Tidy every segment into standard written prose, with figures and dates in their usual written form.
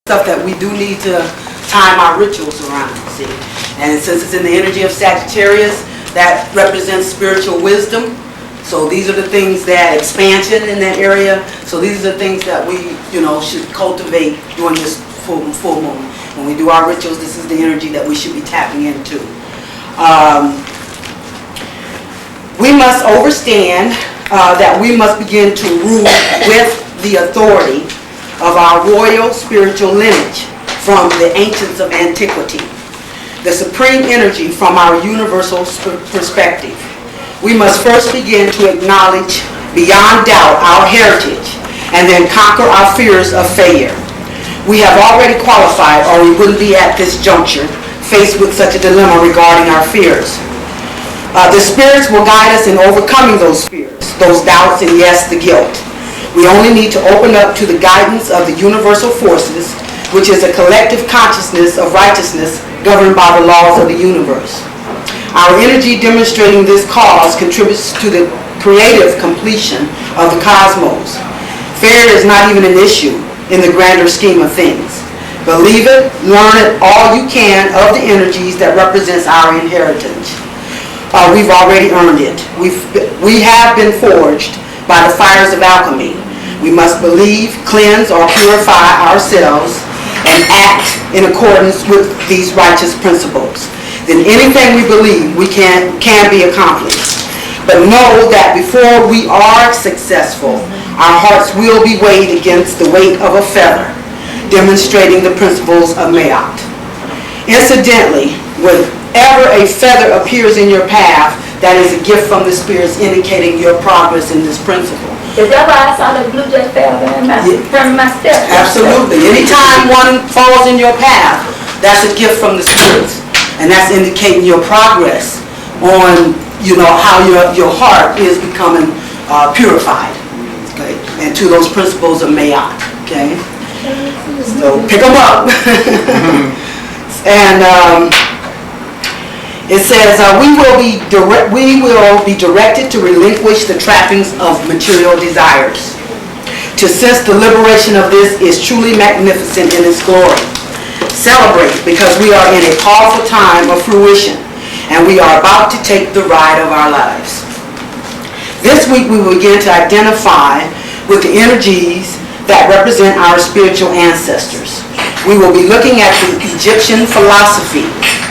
stuff that we do need to time our rituals around, see. And since it's in the energy of Sagittarius, that represents spiritual wisdom. So these are the things that expansion in that area. So these are the things that we, should cultivate during this full moon. When we do our rituals, this is the energy that we should be tapping into. We must understand that we must begin to rule with the authority of our royal spiritual lineage from the ancients of antiquity, the supreme energy from our universal perspective. We must first begin to acknowledge beyond doubt our heritage and then conquer our fears of failure. We have already qualified, or we wouldn't be at this juncture faced with such a dilemma regarding our fears. The spirits will guide us in overcoming those fears, those doubts, and yes, the guilt. We only need to open up to the guidance of the universal forces, which is a collective consciousness of righteousness governed by the laws of the universe. Our energy demonstrating this cause contributes to the creative completion of the cosmos. Fear is not even an issue in the grander scheme of things. Believe it, learn it all you can of the energies that represents our inheritance. We've already earned it. We have been forged by the fires of alchemy. We must believe, cleanse, or purify ourselves and act in accordance with these righteous principles. Then anything we believe we can be accomplished. But know that before we are successful, our hearts will be weighed against the weight of a feather, demonstrating the principles of Mayat. Incidentally, whenever a feather appears in your path, that is a gift from the spirits indicating your progress in this principle. Is that why I saw the blue jet feather from my step? Absolutely. Anytime one falls in your path, that's a gift from the spirits. And that's indicating your progress on, how your heart is becoming purified. Okay? And to those principles of Mayat. Okay? So pick them up. And it says, we will be directed to relinquish the trappings of material desires. To sense the liberation of this is truly magnificent in its glory. Celebrate, because we are in a powerful time of fruition, and we are about to take the ride of our lives. This week we will begin to identify with the energies that represent our spiritual ancestors. We will be looking at the Egyptian philosophy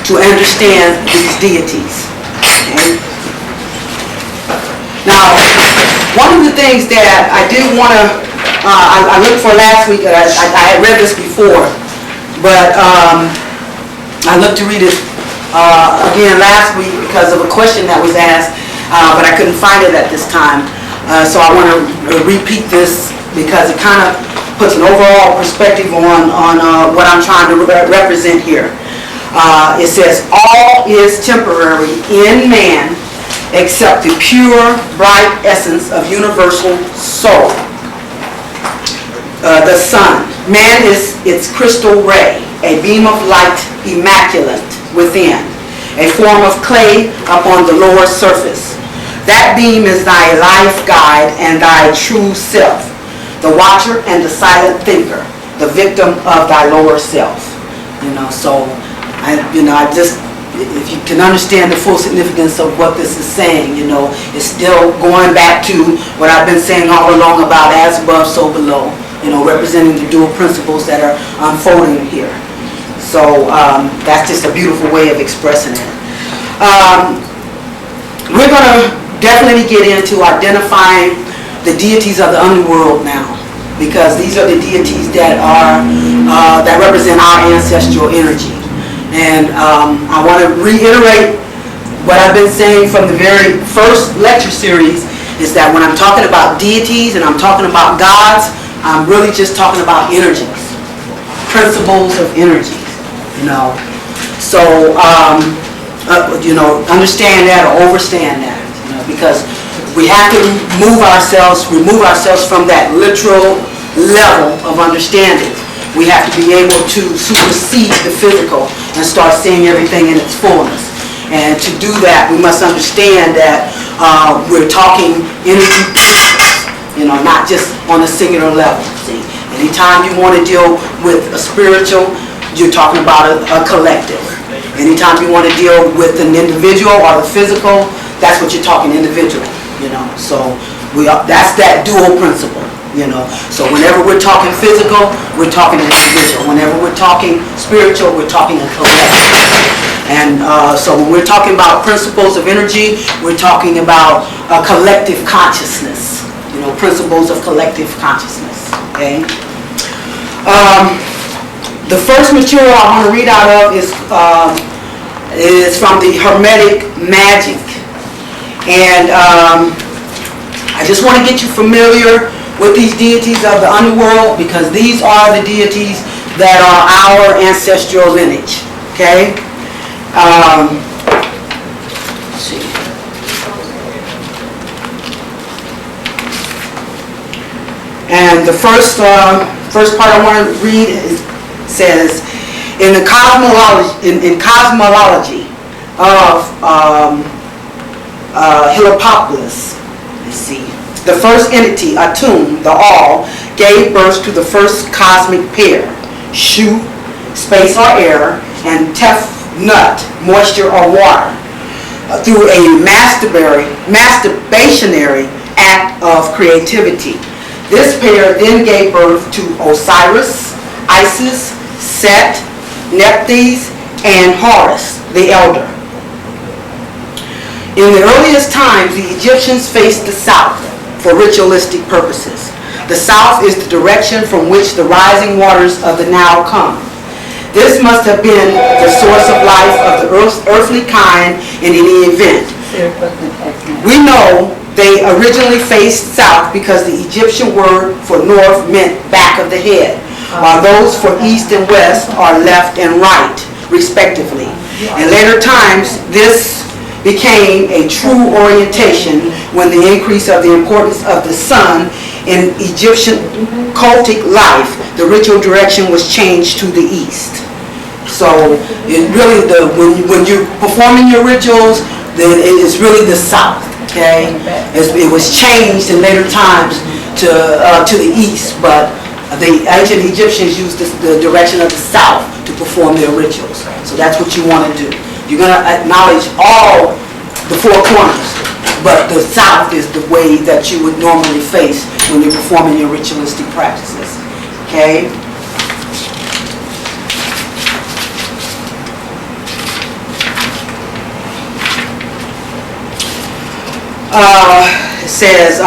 to understand these deities. Okay? Now, one of the things that I did want to, I looked for last week, I had read this before, but I looked to read it again last week because of a question that was asked, but I couldn't find it at this time. So I want to repeat this because it kind of puts an overall perspective on what I'm trying to represent here. It says, all is temporary in man except the pure, bright essence of universal soul. The sun. Man is its crystal ray, a beam of light immaculate within, a form of clay upon the lower surface. That beam is thy life guide and thy true self, the watcher and the silent thinker, the victim of thy lower self. So if you can understand the full significance of what this is saying, it's still going back to what I've been saying all along about as above, so below, representing the dual principles that are unfolding here. So that's just a beautiful way of expressing it. We're going to definitely get into identifying the deities of the underworld now, because these are the deities that are that represent our ancestral energy. And I want to reiterate what I've been saying from the very first lecture series, is that when I'm talking about deities and I'm talking about gods, I'm really just talking about energies, principles of energies, So, understand that or overstand that, because we have to remove ourselves from that literal level of understanding. We have to be able to supersede the physical and start seeing everything in its fullness. And to do that, we must understand that we're talking energy principles, not just on a singular level. See, Anytime you want to deal with a spiritual, you're talking about a collective. Anytime you want to deal with an individual or the physical, that's what you're talking individual, you know. So that's that dual principle, you know. So whenever we're talking physical, we're talking an individual. Whenever we're talking spiritual, we're talking a collective. And so when we're talking about principles of energy, we're talking about a collective consciousness, you know, principles of collective consciousness, okay? The first material I want to read out of is from the Hermetic Magic. And I just want to get you familiar with these deities of the underworld, because these are the deities that are our ancestral lineage, okay? Let's see. And the first part I want to read says, in the cosmology of Heliopolis, let's see, the first entity, Atum, the All, gave birth to the first cosmic pair, Shu, space or air, and Tef, nut, moisture or water, through a masturbationary act of creativity. This pair then gave birth to Osiris, Isis, Set, Nephthys, and Horus, the elder. In the earliest times, the Egyptians faced the south for ritualistic purposes. The south is the direction from which the rising waters of the Nile come. This must have been the source of life of the earthly kind in any event. We know they originally faced south because the Egyptian word for north meant back of the head, while those for east and west are left and right, respectively. In later times, this became a true orientation when the increase of the importance of the sun in Egyptian cultic life, the ritual direction was changed to the east. So it really, when you're performing your rituals, then it is really the south. Okay, it was changed in later times to the east, but the ancient Egyptians used the direction of the south to perform their rituals. So that's what you want to do. You're going to acknowledge all the four corners, but the south is the way that you would normally face when you're performing your ritualistic practices. Okay. It says,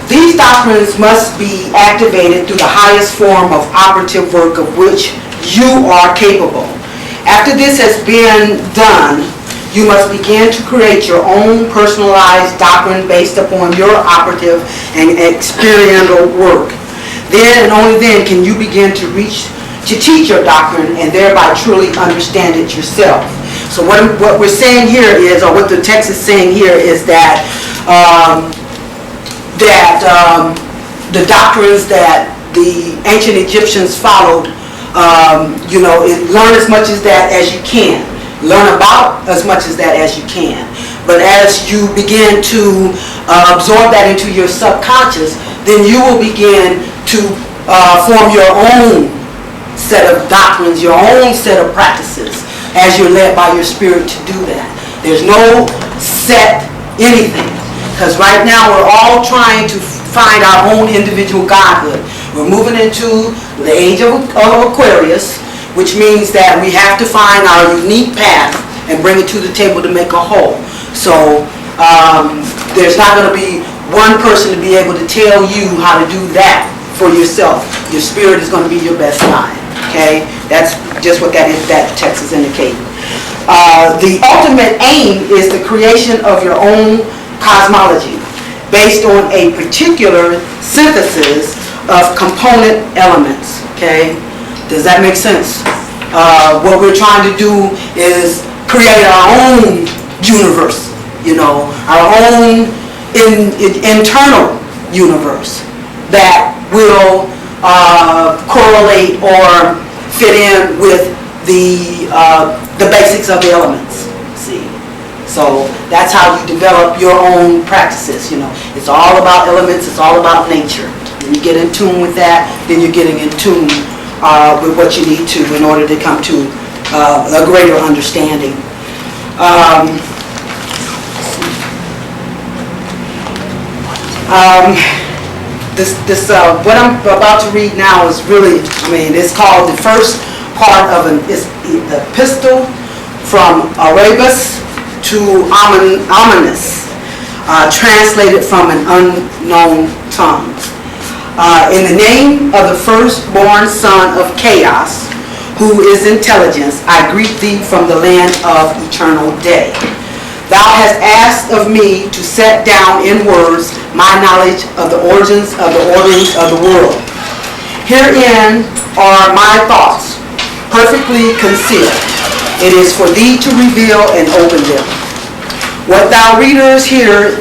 these doctrines must be activated through the highest form of operative work of which you are capable. After this has been done, you must begin to create your own personalized doctrine based upon your operative and experiential work. Then and only then can you begin to teach your doctrine and thereby truly understand it yourself. So what we're saying here is, or what the text is saying here is that the doctrines that the ancient Egyptians followed, learn as much as that as you can. Learn about as much as that as you can. But as you begin to absorb that into your subconscious, then you will begin to form your own set of doctrines, your own set of practices, as you're led by your spirit to do that. There's no set anything, because right now we're all trying to find our own individual godhood. We're moving into the age of Aquarius, which means that we have to find our unique path and bring it to the table to make a whole. So there's not going to be one person to be able to tell you how to do that for yourself. Your spirit is going to be your best guide. Okay, that's just what that text is indicating. The ultimate aim is the creation of your own cosmology based on a particular synthesis of component elements. Okay, does that make sense? What we're trying to do is create our own universe, our own internal universe that will correlate or fit in with the basics of the elements. See, So that's how you develop your own practices, you know. It's all about elements, it's all about nature. When you get in tune with that, then you're getting in tune with what you need to in order to come to a greater understanding. What I'm about to read now is really, it's called the first part of an epistle from Arabus to Ominous, translated from an unknown tongue. In the name of the firstborn son of chaos, who is intelligence, I greet thee from the land of eternal day. Thou hast asked of me to set down in words my knowledge of the origins of the orderings of the world. Herein are my thoughts, perfectly concealed. It is for thee to reveal and open them. What thou readers hear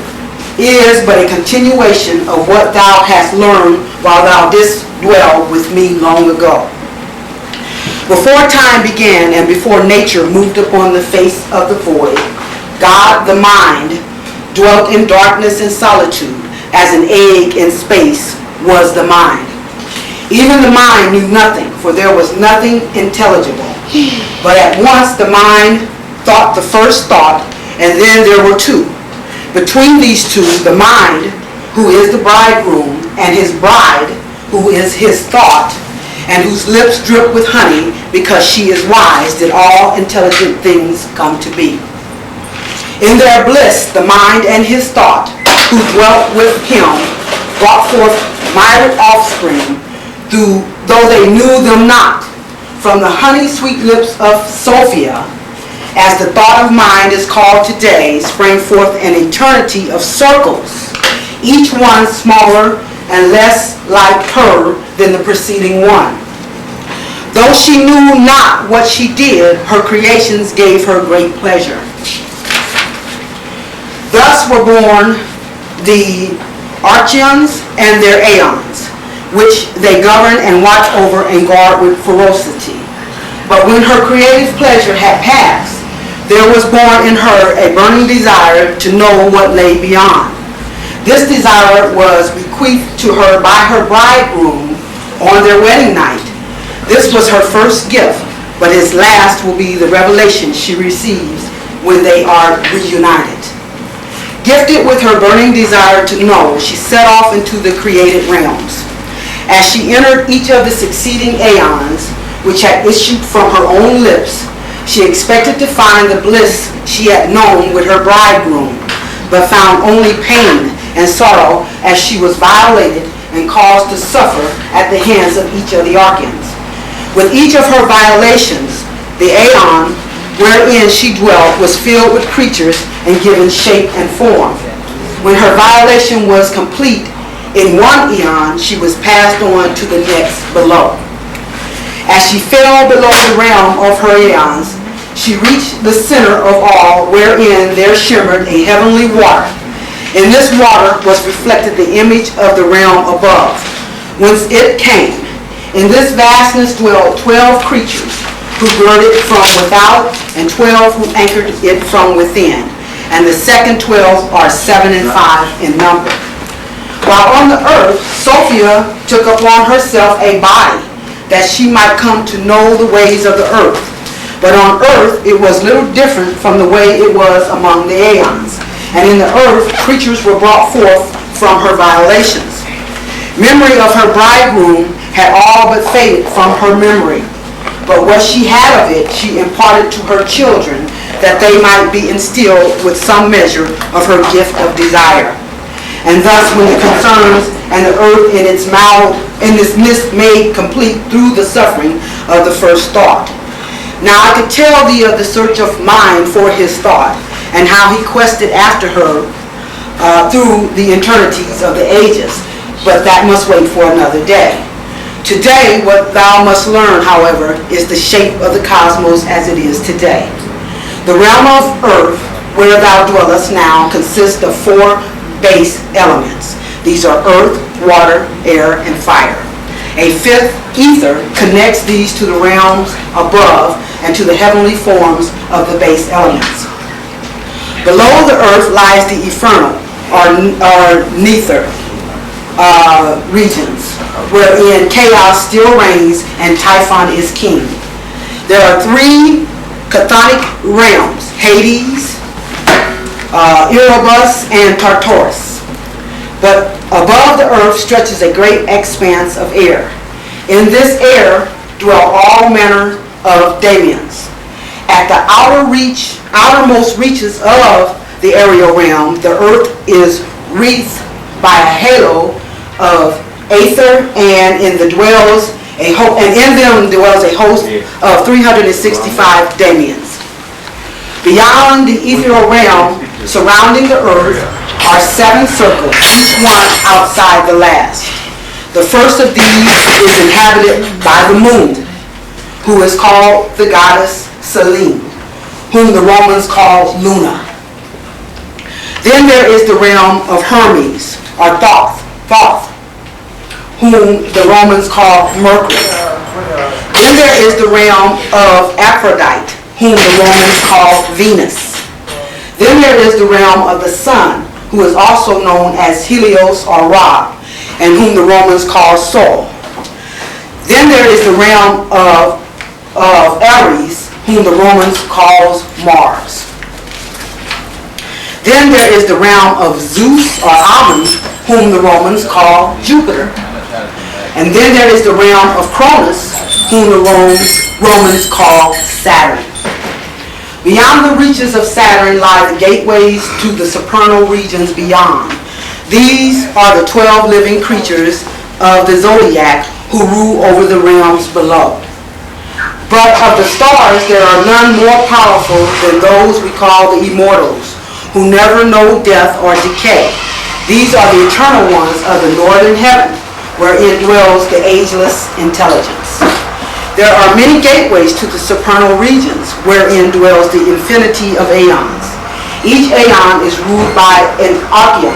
is but a continuation of what thou hast learned while thou didst dwell with me long ago. Before time began and before nature moved upon the face of the void, God, the mind, dwelt in darkness and solitude, as an egg in space was the mind. Even the mind knew nothing, for there was nothing intelligible. But at once the mind thought the first thought, and then there were two. Between these two, the mind, who is the bridegroom, and his bride, who is his thought, and whose lips drip with honey, because she is wise, did all intelligent things come to be. In their bliss, the mind and his thought, who dwelt with him, brought forth Myra offspring, though they knew them not. From the honey-sweet lips of Sophia, as the thought of mind is called today, sprang forth an eternity of circles, each one smaller and less like her than the preceding one. Though she knew not what she did, her creations gave her great pleasure. Thus were born the Archeons and their Aeons, which they govern and watch over and guard with ferocity. But when her creative pleasure had passed, there was born in her a burning desire to know what lay beyond. This desire was bequeathed to her by her bridegroom on their wedding night. This was her first gift, but his last will be the revelation she receives when they are reunited. Gifted with her burning desire to know, she set off into the created realms. As she entered each of the succeeding aeons, which had issued from her own lips, she expected to find the bliss she had known with her bridegroom, but found only pain and sorrow as she was violated and caused to suffer at the hands of each of the Archeons. With each of her violations, the aeon wherein she dwelt was filled with creatures and given shape and form. When her violation was complete, in one eon she was passed on to the next below. As she fell below the realm of her eons, she reached the center of all, wherein there shimmered a heavenly water. In this water was reflected the image of the realm above, whence it came. In this vastness dwelled 12 creatures, who girded it from without, and 12 who anchored it from within. And the second 12 are 7 and 5 in number. While on the earth, Sophia took upon herself a body, that she might come to know the ways of the earth. But on earth, it was little different from the way it was among the aeons. And in the earth, creatures were brought forth from her violations. Memory of her bridegroom had all but faded from her memory. But what she had of it, she imparted to her children, that they might be instilled with some measure of her gift of desire. And thus, when the concerns and the earth in its midst made complete through the suffering of the first thought. Now I could tell thee of the search of mind for his thought, and how he quested after her through the eternities of the ages, but that must wait for another day. Today, what thou must learn, however, is the shape of the cosmos as it is today. The realm of earth, where thou dwellest now, consists of 4 base elements. These are earth, water, air, and fire. A 5th, ether, connects these to the realms above and to the heavenly forms of the base elements. Below the earth lies the infernal, or nether, regions, wherein chaos still reigns and Typhon is king. There are three chthonic realms: Hades, Erebus, and Tartarus. But above the earth stretches a great expanse of air. In this air dwell all manner of demons. At the outermost reaches of the aerial realm, the earth is wreathed by a halo of aether, and in them dwells a host of 365 demons. Beyond the ethereal realm, surrounding the earth, are 7 circles, each one outside the last. The first of these is inhabited by the moon, who is called the goddess Selene, whom the Romans call Luna. Then there is the realm of Hermes, or Thoth, whom the Romans call Mercury. Then there is the realm of Aphrodite, whom the Romans call Venus. Then there is the realm of the sun, who is also known as Helios or Ra, and whom the Romans call Sol. Then there is the realm of Ares, whom the Romans calls Mars. Then there is the realm of Zeus or Ammon, whom the Romans call Jupiter. And then there is the realm of Cronus, whom the Romans call Saturn. Beyond the reaches of Saturn lie the gateways to the supernal regions beyond. These are the 12 living creatures of the zodiac who rule over the realms below. But of the stars there are none more powerful than those we call the immortals, who never know death or decay. These are the eternal ones of the northern heaven, wherein dwells the ageless intelligence. There are many gateways to the supernal regions, wherein dwells the infinity of aeons. Each aeon is ruled by an archeon,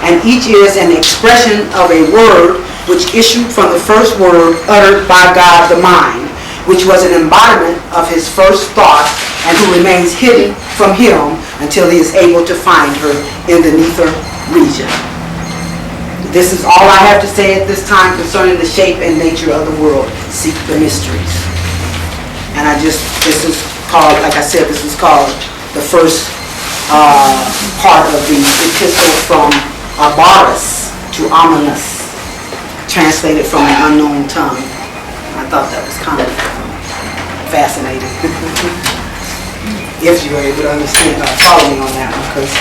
and each is an expression of a word which issued from the first word uttered by God the mind, which was an embodiment of his first thought, and who remains hidden from him until he is able to find her in the nether region. This is all I have to say at this time concerning the shape and nature of the world. Seek the mysteries. And this is called, like I said, this is called the first part of the epistle from Abaris to Amanus, translated from an unknown tongue. I thought that was kind of fascinating. If you were able to understand, follow me on that one, because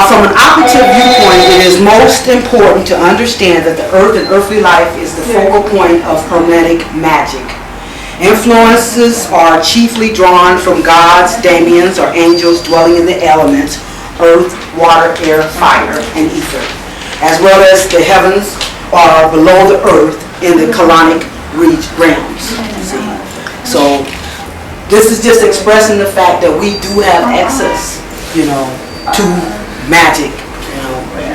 from an operative viewpoint, it is most important to understand that the earth and earthly life is the focal point of Hermetic magic. Influences are chiefly drawn from gods, daemons, or angels dwelling in the elements, earth, water, air, fire, and ether, as well as the heavens or below the earth in the colonic realms. See? So this is just expressing the fact that we do have access, to magic.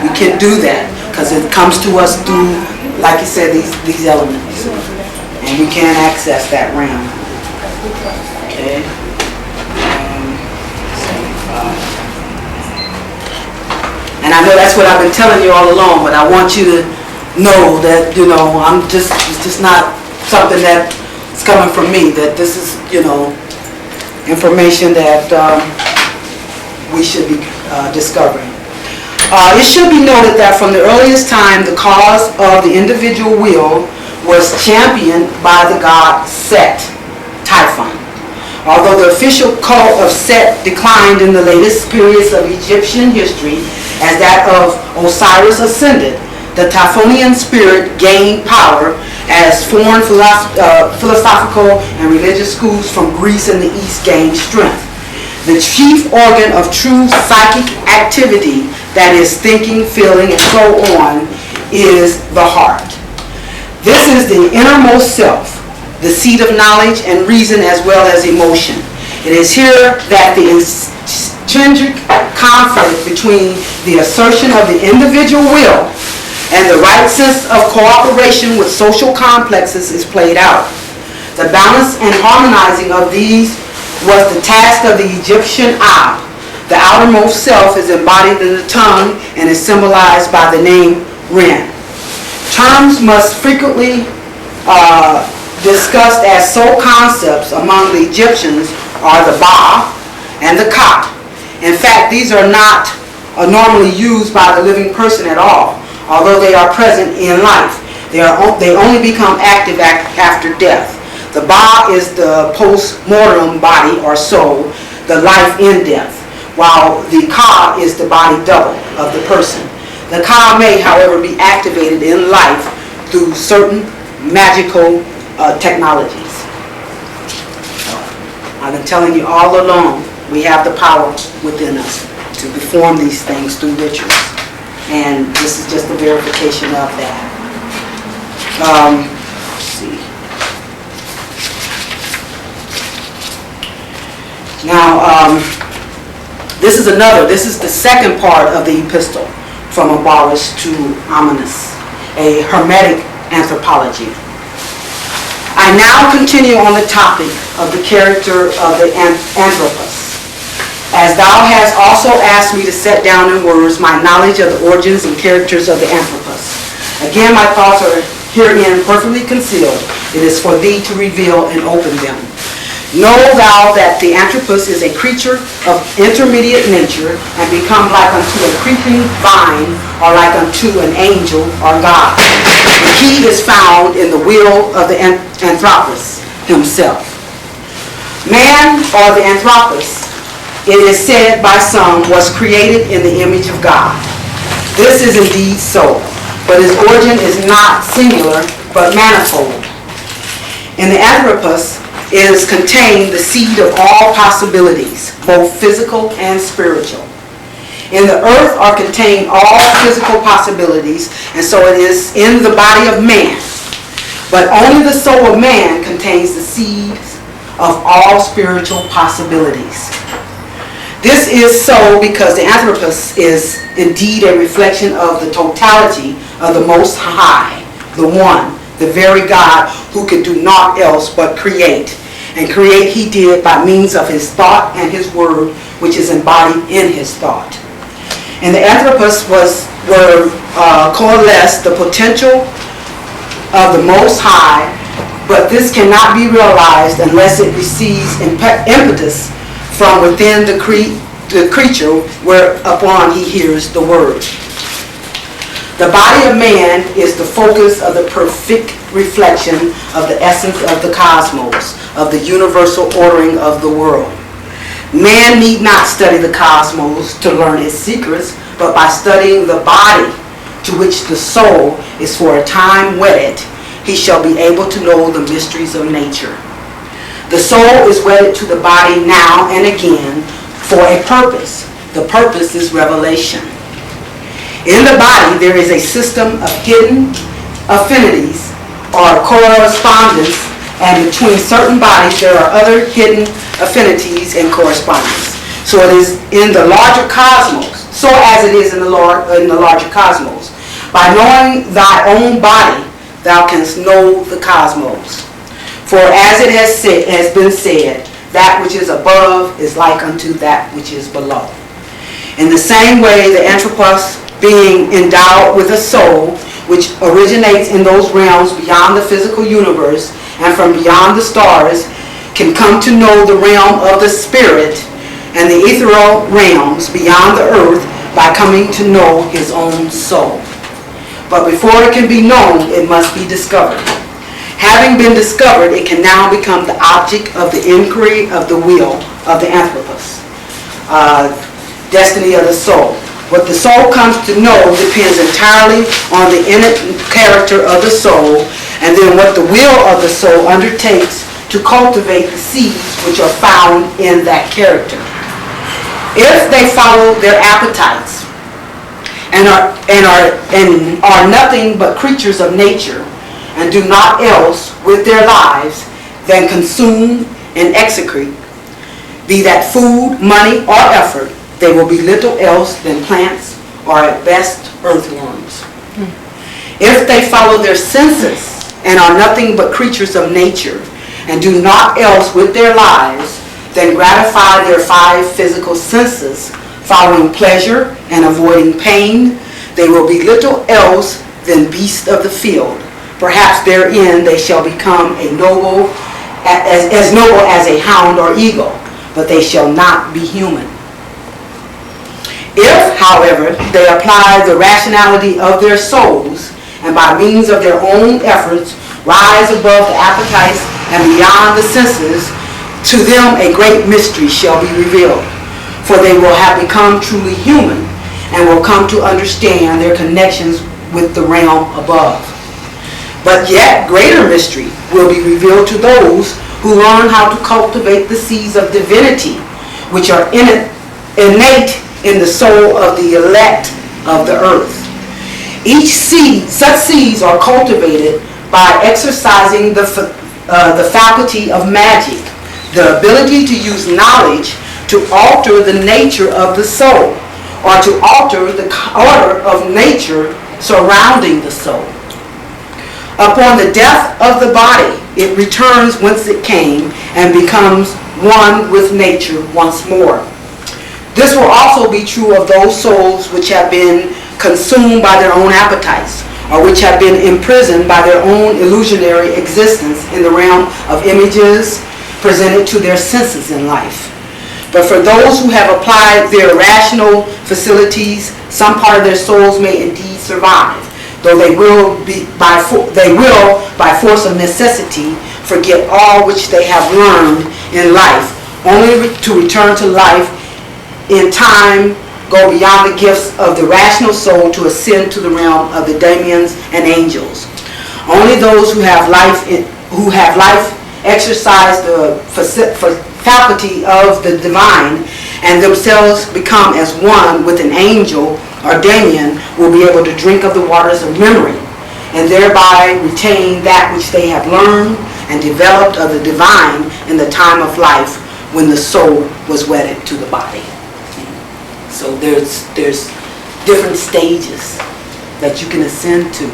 We can do that because it comes to us through, like you said, these elements, and we can access that realm. Okay. And I know that's what I've been telling you all along, but I want you to know that it's just not something that's coming from me. That this is information that we should be discovering. It should be noted that from the earliest time, the cause of the individual will was championed by the god Set, Typhon. Although the official cult of Set declined in the latest periods of Egyptian history as that of Osiris ascended, the Typhonian spirit gained power as foreign philosophical and religious schools from Greece and the East gained strength. The chief organ of true psychic activity, that is thinking, feeling, and so on, is the heart. This is the innermost self, the seat of knowledge and reason as well as emotion. It is here that the intrinsic conflict between the assertion of the individual will and the right sense of cooperation with social complexes is played out. The balance and harmonizing of these was the task of the Egyptian eye. The outermost self is embodied in the tongue and is symbolized by the name Ren. Terms must frequently discussed as soul concepts among the Egyptians are the Ba and the Ka. In fact, these are not normally used by the living person at all, although they are present in life. They only become active after death. The Ba is the post-mortem body or soul, the life in death, while the Ka is the body double of the person. The Ka may, however, be activated in life through certain magical technologies. I've been telling you all along, we have the power within us to perform these things through rituals. And this is just a verification of that. Let's see. Now, this is the second part of the epistle from Abolish to Ominous, a hermetic anthropology. I now continue on the topic of the character of the Anthropos. As thou hast also asked me to set down in words my knowledge of the origins and characters of the Anthropos. Again, my thoughts are herein perfectly concealed. It is for thee to reveal and open them. Know thou that the Anthropos is a creature of intermediate nature, and become like unto a creeping vine, or like unto an angel or God. The key is found in the will of the Anthropos himself. Man, or the Anthropos, it is said by some, was created in the image of God. This is indeed so, but his origin is not singular, but manifold. In the Anthropos is contained the seed of all possibilities, both physical and spiritual. In the earth are contained all physical possibilities, and so it is in the body of man. But only the soul of man contains the seeds of all spiritual possibilities. This is so because the Anthropos is indeed a reflection of the totality of the Most High, the One, the very God who could do naught else but create. And create he did by means of his thought and his word, which is embodied in his thought. In the Anthropos were coalesced the potential of the Most High, but this cannot be realized unless it receives impetus from within the creature whereupon he hears the word. The body of man is the focus of the perfect reflection of the essence of the cosmos, of the universal ordering of the world. Man need not study the cosmos to learn its secrets, but by studying the body to which the soul is for a time wedded, he shall be able to know the mysteries of nature. The soul is wedded to the body now and again for a purpose. The purpose is revelation. In the body, there is a system of hidden affinities or correspondence, and between certain bodies there are other hidden affinities and correspondence. So it is in the larger cosmos, so as it is in the larger cosmos. By knowing thy own body, thou canst know the cosmos. For as it has been said, that which is above is like unto that which is below. In the same way, the Anthropos, being endowed with a soul which originates in those realms beyond the physical universe and from beyond the stars, can come to know the realm of the spirit and the ethereal realms beyond the earth by coming to know his own soul. But before it can be known, it must be discovered. Having been discovered, it can now become the object of the inquiry of the will of the Anthropos, destiny of the soul. What the soul comes to know depends entirely on the inner character of the soul, and then what the will of the soul undertakes to cultivate the seeds which are found in that character. If they follow their appetites and are nothing but creatures of nature, and do naught else with their lives than consume and execrete, be that food, money, or effort, they will be little else than plants, or at best earthworms. If they follow their senses and are nothing but creatures of nature, and do naught else with their lives than gratify their 5 physical senses, following pleasure and avoiding pain, they will be little else than beasts of the field. Perhaps therein they shall become as noble as a hound or eagle, but they shall not be human. If, however, they apply the rationality of their souls, and by means of their own efforts rise above the appetites and beyond the senses, to them a great mystery shall be revealed. For they will have become truly human and will come to understand their connections with the realm above. But yet greater mystery will be revealed to those who learn how to cultivate the seeds of divinity, which are innate in the soul of the elect of the earth. Each seed, such seeds are cultivated by exercising the faculty of magic, the ability to use knowledge to alter the nature of the soul, or to alter the order of nature surrounding the soul. Upon the death of the body, it returns whence it came and becomes one with nature once more. This will also be true of those souls which have been consumed by their own appetites, or which have been imprisoned by their own illusionary existence in the realm of images presented to their senses in life. But for those who have applied their rational facilities, some part of their souls may indeed survive, though they will by force of necessity forget all which they have learned in life, only to return to life in time, go beyond the gifts of the rational soul to ascend to the realm of the demons and angels. Only those who have life exercise the faculty of the divine and themselves become as one with an angel or demon will be able to drink of the waters of memory and thereby retain that which they have learned and developed of the divine in the time of life when the soul was wedded to the body. So there's different stages that you can ascend to,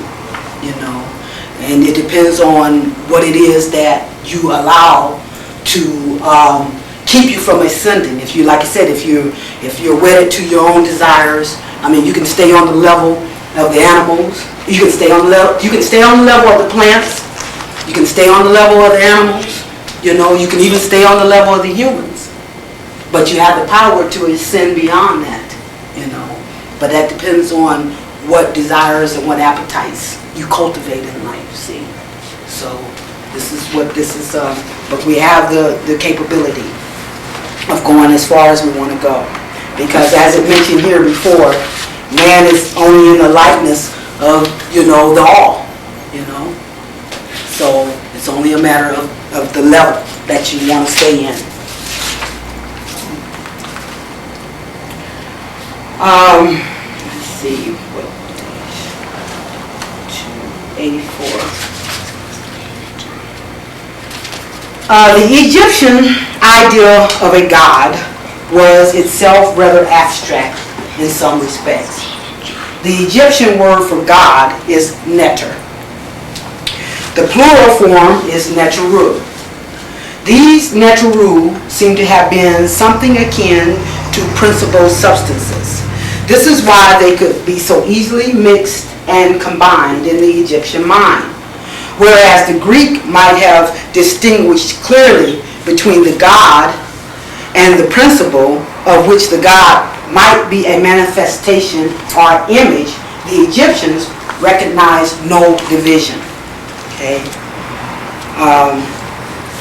and it depends on what it is that you allow to keep you from ascending. If you, like I said, if you're wedded to your own desires, you can stay on the level of the animals. You can stay on the level of the plants. You can stay on the level of the animals. You can even stay on the level of the humans. But you have the power to ascend beyond that. But that depends on what desires and what appetites you cultivate in life. See, so but we have the capability of going as far as we want to go, because as it mentioned here before, man is only in the likeness of the all. So it's only a matter of the level that you want to stay in. Let's see, what page? 284. The Egyptian idea of a god was itself rather abstract in some respects. The Egyptian word for god is neter. The plural form is neteru. These neteru seem to have been something akin to principal substances. This is why they could be so easily mixed and combined in the Egyptian mind. Whereas the Greek might have distinguished clearly between the god and the principle of which the god might be a manifestation or image, the Egyptians recognized no division. Okay?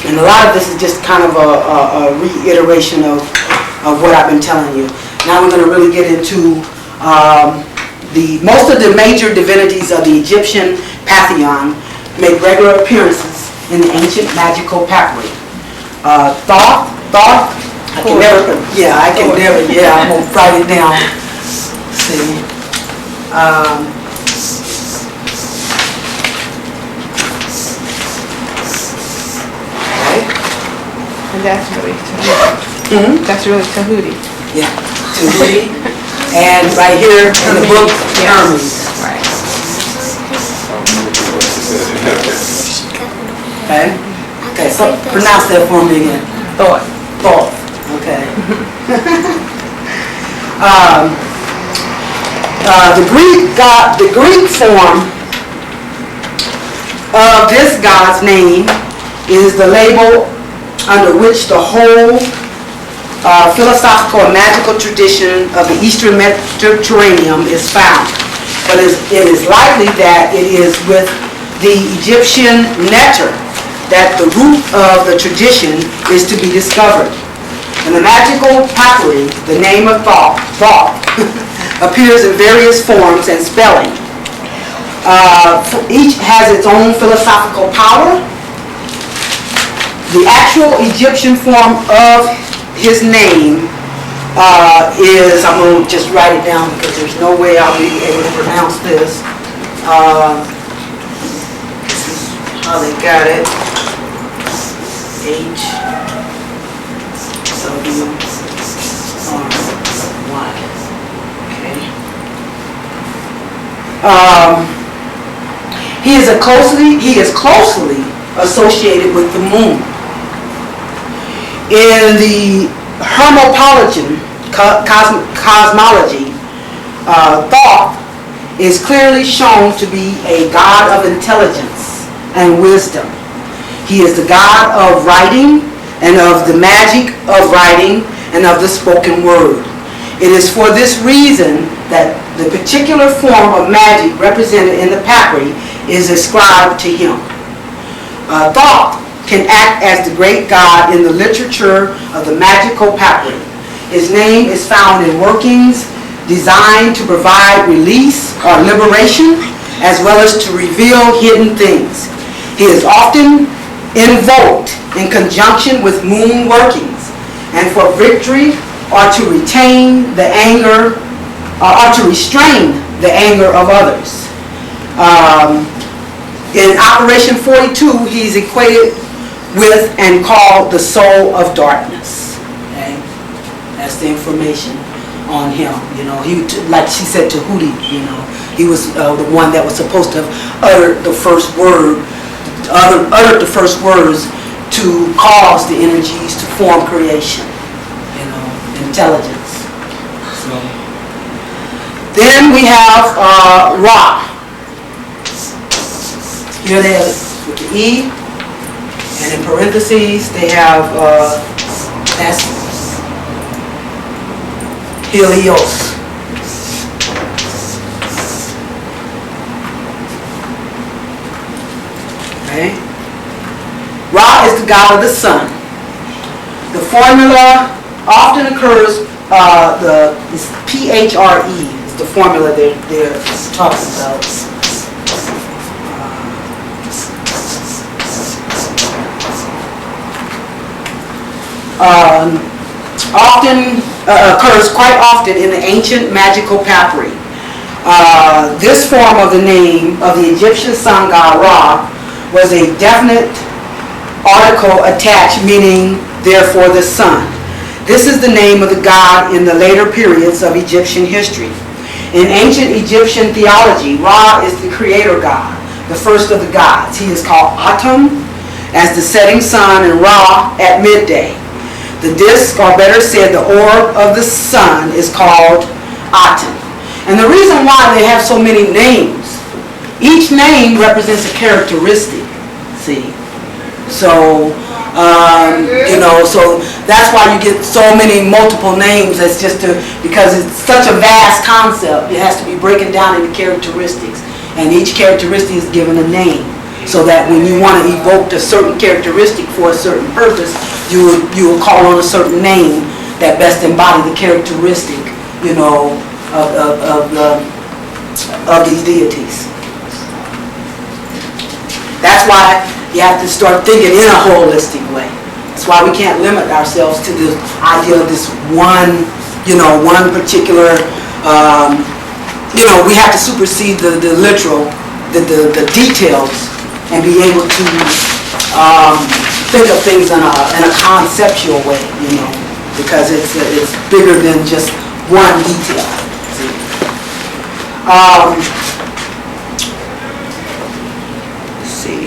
And a lot of this is just kind of a reiteration of what I've been telling you. Now we're going to really get into most of the major divinities of the Egyptian pantheon make regular appearances in the ancient magical papyri. Thoth, I'm gonna write it down. See. And that's really Tahuti. That's really Tahuti. Yeah, Tahuti. And right here in the book, Hermes. Right. Okay, so pronounce that for me again. Thought. Both. Okay. um, the Greek form of this god's name is the label under which the whole philosophical and magical tradition of the Eastern Mediterranean is found. But it is likely that it is with the Egyptian neter that the root of the tradition is to be discovered. In the magical papyri, the name of Thoth appears in various forms and spelling. Each has its own philosophical power. The actual Egyptian form of his name is, I'm going to just write it down because there's no way I'll be able to pronounce this. This is how they got it. H-W-R-Y. Okay. He is closely associated with the moon. In the Hermopolitan cosmology, Thoth is clearly shown to be a god of intelligence and wisdom. He is the god of writing and of the magic of writing and of the spoken word. It is for this reason that the particular form of magic represented in the papyri is ascribed to him. Thoth can act as the great god in the literature of the magical papyri. His name is found in workings designed to provide release or liberation, as well as to reveal hidden things. He is often invoked in conjunction with moon workings, and for victory or to retain the anger or to restrain the anger of others. In Operation 42, he's equated with and called the soul of darkness. Okay? That's the information on him. You know, he, like she said to Hootie, you know, he was the one that was supposed to have uttered the first word, uttered the first words to cause the energies to form creation. You know, intelligence. So then we have Ra. Here they have with the E, and in parentheses they have that's Helios. Okay. Ra is the god of the sun. The formula often occurs, it's PHRE is the formula they're talking about. Occurs quite often in the ancient magical papyri. This form of the name of the Egyptian sun god Ra was a definite article attached, meaning therefore the sun. This is the name of the god in the later periods of Egyptian history. In ancient Egyptian theology, Ra is the creator god, the first of the gods. He is called Atum as the setting sun and Ra at midday. The disk, or better said, the orb of the sun is called Aten. And the reason why they have so many names, each name represents a characteristic, see? So, you know, so that's why you get so many multiple names. That's just because it's such a vast concept, it has to be broken down into characteristics. And each characteristic is given a name. So that when you want to evoke a certain characteristic for a certain purpose, you will call on a certain name that best embody the characteristic, you know, of these deities. That's why you have to start thinking in a holistic way. That's why we can't limit ourselves to the idea of this one, you know, one particular, you know, we have to supersede the literal, the details, and be able to think of things in a conceptual way, you know, because it's bigger than just one detail. Let's see.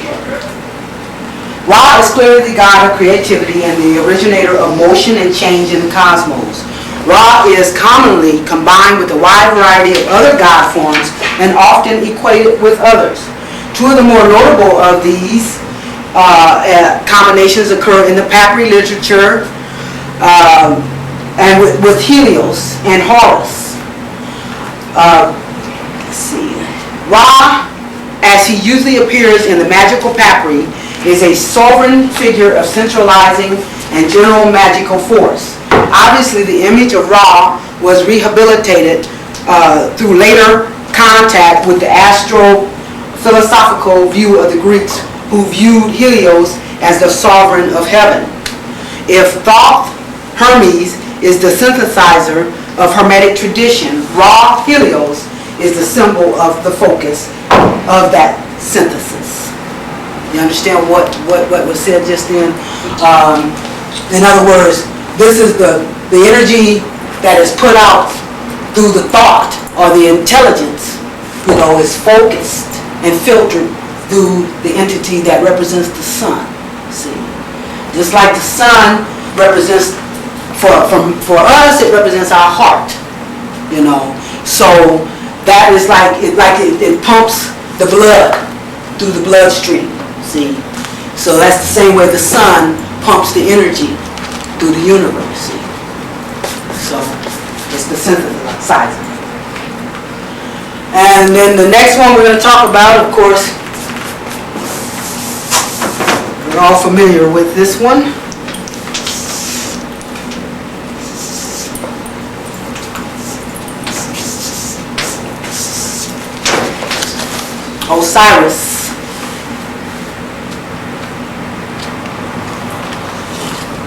Ra is clearly the god of creativity and the originator of motion and change in the cosmos. Ra is commonly combined with a wide variety of other god forms and often equated with others. Two of the more notable of these combinations occur in the Papyri literature and with Helios and Horus. Let's see. Ra, as he usually appears in the magical papyri, is a sovereign figure of centralizing and general magical force. Obviously, the image of Ra was rehabilitated through later contact with the astro-philosophical view of the Greeks, who viewed Helios as the sovereign of heaven. If Thoth, Hermes, is the synthesizer of Hermetic tradition, Ra, Helios, is the symbol of the focus of that synthesis. You understand what was said just then? In other words, this is the energy that is put out through the thought or the intelligence, is focused and filtered through the entity that represents the sun. See, just like the sun represents, for us, it represents our heart. So that is like it pumps the blood through the bloodstream. See, so that's the same way the sun pumps the energy through the universe. See, so it's the synthesizer. And then the next one we're going to talk about, of course, we're all familiar with this one. Osiris.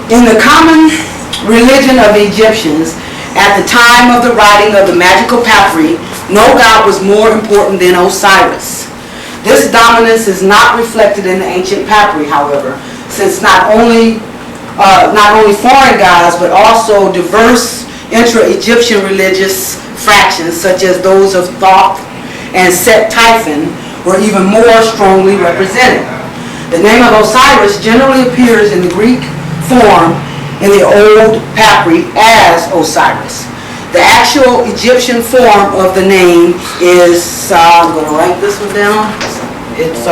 In the common religion of the Egyptians, at the time of the writing of the magical papyri, no god was more important than Osiris. This dominance is not reflected in the ancient papyri, however, since not only foreign gods, but also diverse intra-Egyptian religious fractions, such as those of Thoth and Set-Typhon, were even more strongly represented. The name of Osiris generally appears in the Greek form in the old papyri as Osiris. The actual Egyptian form of the name is, I'm going to write this one down. It's,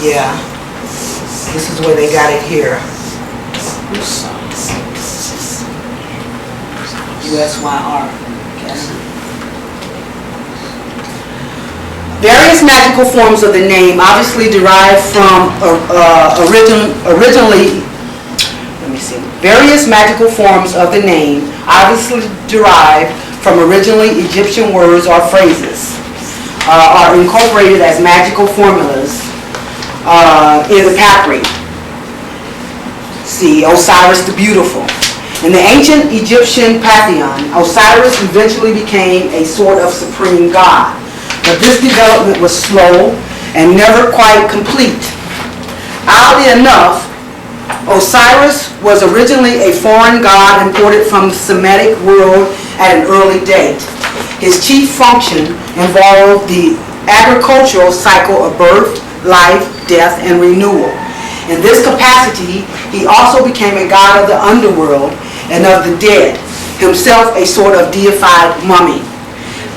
yeah, this is where they got it here. USYR. Various magical forms of the name obviously derive from Various magical forms of the name obviously derived from originally Egyptian words or phrases are incorporated as magical formulas in the papyri. See, Osiris the Beautiful. In the ancient Egyptian pantheon, Osiris eventually became a sort of supreme god. But this development was slow and never quite complete. Oddly enough, Osiris was originally a foreign god imported from the Semitic world at an early date. His chief function involved the agricultural cycle of birth, life, death, and renewal. In this capacity, he also became a god of the underworld and of the dead, himself a sort of deified mummy.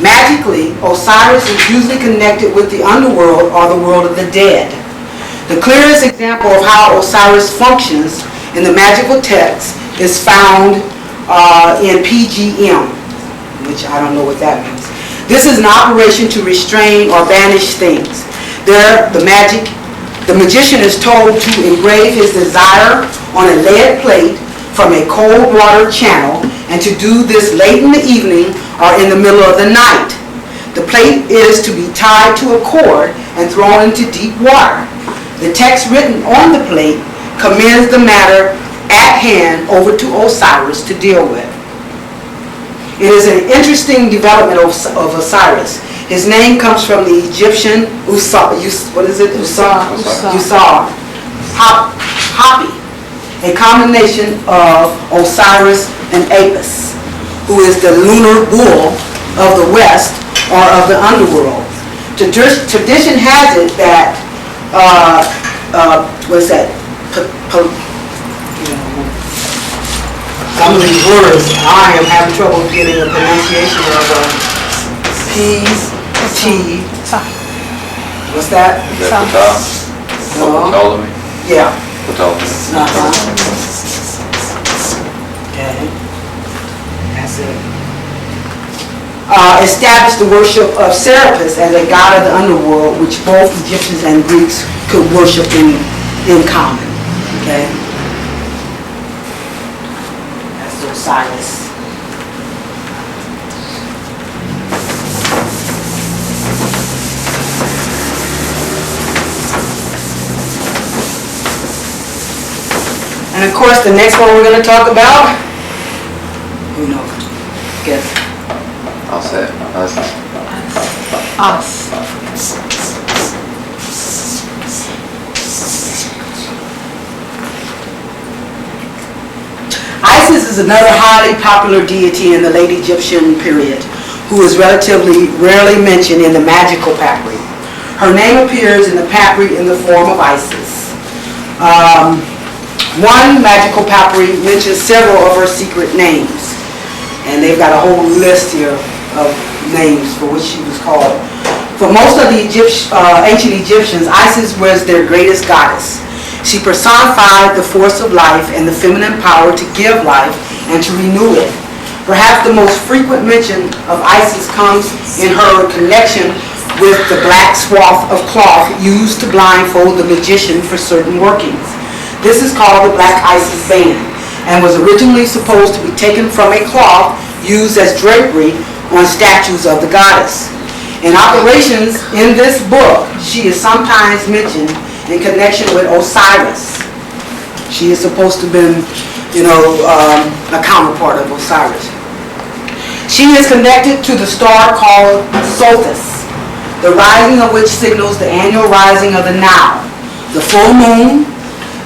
Magically, Osiris is usually connected with the underworld or the world of the dead. The clearest example of how Osiris functions in the magical text is found in PGM, which I don't know what that means. This is an operation to restrain or banish things. There, the magician is told to engrave his desire on a lead plate from a cold water channel, and to do this late in the evening or in the middle of the night. The plate is to be tied to a cord and thrown into deep water. The text written on the plate commends the matter at hand over to Osiris to deal with. It is an interesting development of Osiris. His name comes from the Egyptian Hapi, a combination of Osiris and Apis, who is the lunar bull of the West or of the underworld. Tradition has it that what's that? Some of these words, I am having trouble getting the pronunciation of P-T. What's that? Is that Ptah? No. Ptolemy? Yeah. Ptolemy. Okay. That's it. Established the worship of Serapis as a god of the underworld, which both Egyptians and Greeks could worship in common. Okay. That's Osiris. And of course, the next one we're going to talk about, who knows? Guess. I'll say it. Us. Isis is another highly popular deity in the late Egyptian period, who is relatively rarely mentioned in the magical papyri. Her name appears in the papyri in the form of Isis. One magical papyri mentions several of her secret names, and they've got a whole list here of names for which she was called. For most of the ancient Egyptians, Isis was their greatest goddess. She personified the force of life and the feminine power to give life and to renew it. Perhaps the most frequent mention of Isis comes in her connection with the black swath of cloth used to blindfold the magician for certain workings. This is called the Black Isis Band and was originally supposed to be taken from a cloth used as drapery on statues of the goddess. In operations in this book, she is sometimes mentioned in connection with Osiris. She is supposed to have been, a counterpart of Osiris. She is connected to the star called Sothis, the rising of which signals the annual rising of the Nile, the full moon,